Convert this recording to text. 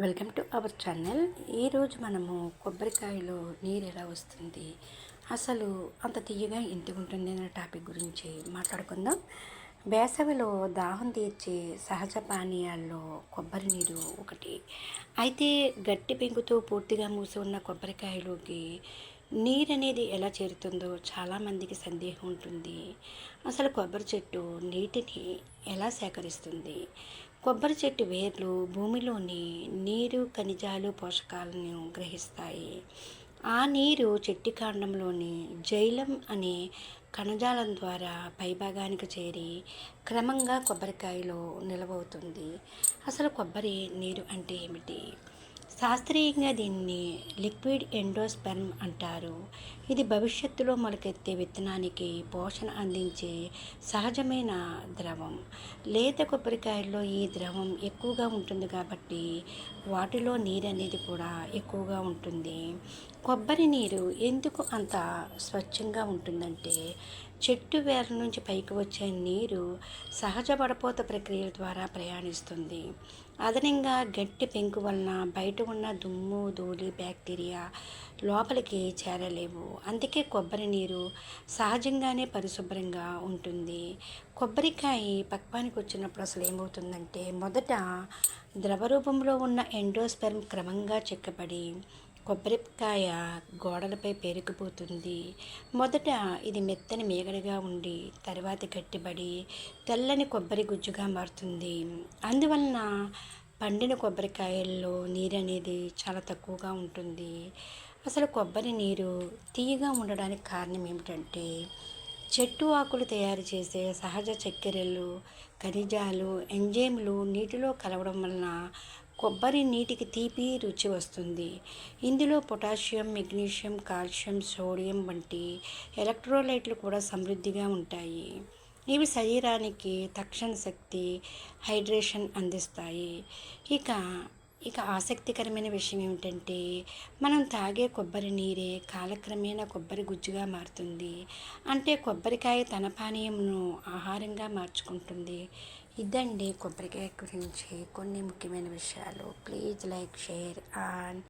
Welcome to our channel. ఈరోజు మనము కొబ్బరికాయలో నీరు ఎలా వస్తుంది, అసలు అంత తీయగా ఎందుకు ఉంటుంది అనే టాపిక్ గురించి మాట్లాడుకుందాం. వేసవిలో దాహం తీర్చే సహజ పానీయాల్లో కొబ్బరి నీరు ఒకటి. అయితే గట్టి పెంకుతో పూర్తిగా మూసి ఉన్న కొబ్బరికాయలోకి నీరు అనేది ఎలా చేరుతుందో చాలామందికి సందేహం ఉంటుంది. అసలు కొబ్బరి చెట్టు నీటిని ఎలా సేకరిస్తుంది? కొబ్బరి చెట్టు వేర్లు భూమిలోని నీరు, ఖనిజాలు, పోషకాలను గ్రహిస్తాయి. ఆ నీరు చెట్టు కాండంలోని జైలం అనే కణజాలం ద్వారా పైభాగానికి చేరి క్రమంగా కొబ్బరికాయలో నిలవవుతుంది. అసలు కొబ్బరి నీరు అంటే ఏమిటి? శాస్త్రీయంగా దీన్ని లిక్విడ్ ఎండోస్పెర్మ్ అంటారు. ఇది భవిష్యత్తులో మొలకెత్తే విత్తనానికి పోషణ అందించే సహజమైన ద్రవం. లేత కొబ్బరికాయల్లో ఈ ద్రవం ఎక్కువగా ఉంటుంది కాబట్టి వాటిలో నీరు అనేది కూడా ఎక్కువగా ఉంటుంది. కొబ్బరి నీరు ఎందుకు అంత స్వచ్ఛంగా ఉంటుందంటే, చెట్టు వేర్ల నుంచి పైకి వచ్చే నీరు సహజ వడపోత ప్రక్రియల ద్వారా ప్రయాణిస్తుంది. అదనంగా గట్టి పెంకు వలన బయట ఉన్న దుమ్ము, ధూళి, బ్యాక్టీరియా లోపలికి చేరలేవు. అందుకే కొబ్బరి నీరు సహజంగానే పరిశుభ్రంగా ఉంటుంది. కొబ్బరికాయ పక్వానికి వచ్చినప్పుడు అసలు ఏమవుతుందంటే, మొదట ద్రవ రూపంలో ఉన్న ఎండోస్పెర్మ్ క్రమంగా చెక్కబడి కొబ్బరికాయ గోడలపై పేరుకుపోతుంది. మొదట ఇది మెత్తని మేగడగా ఉండి తర్వాత గట్టిబడి తెల్లని కొబ్బరి గుజ్జుగా మారుతుంది. అందువలన పండిన కొబ్బరికాయల్లో నీరు అనేది చాలా తక్కువగా ఉంటుంది. అసలు కొబ్బరి నీరు తీయగా ఉండడానికి కారణం ఏమిటంటే, చెట్టు ఆకులు తయారు చేసే సహజ చక్కెరలు, ఖనిజాలు, ఎంజైమ్లు నీటిలో కలవడం వలన కొబ్బరి నీటికి తీపి రుచి వస్తుంది. ఇందులో పొటాషియం, మెగ్నీషియం, కాల్షియం, సోడియం వంటి ఎలక్ట్రోలైట్లు కూడా సమృద్ధిగా ఉంటాయి. ఇవి శరీరానికి తక్షణ శక్తి, హైడ్రేషన్ అందిస్తాయి. ఇక ఇక ఆసక్తికరమైన విషయం ఏమిటంటే, మనం తాగే కొబ్బరి నీరే కాలక్రమేణా కొబ్బరి గుజ్జుగా మారుతుంది. అంటే కొబ్బరికాయ తన పానీయంను ఆహారంగా మార్చుకుంటుంది. ఇదండి కొబ్బరికాయ గురించి కొన్ని ముఖ్యమైన విషయాలు. Please like, share and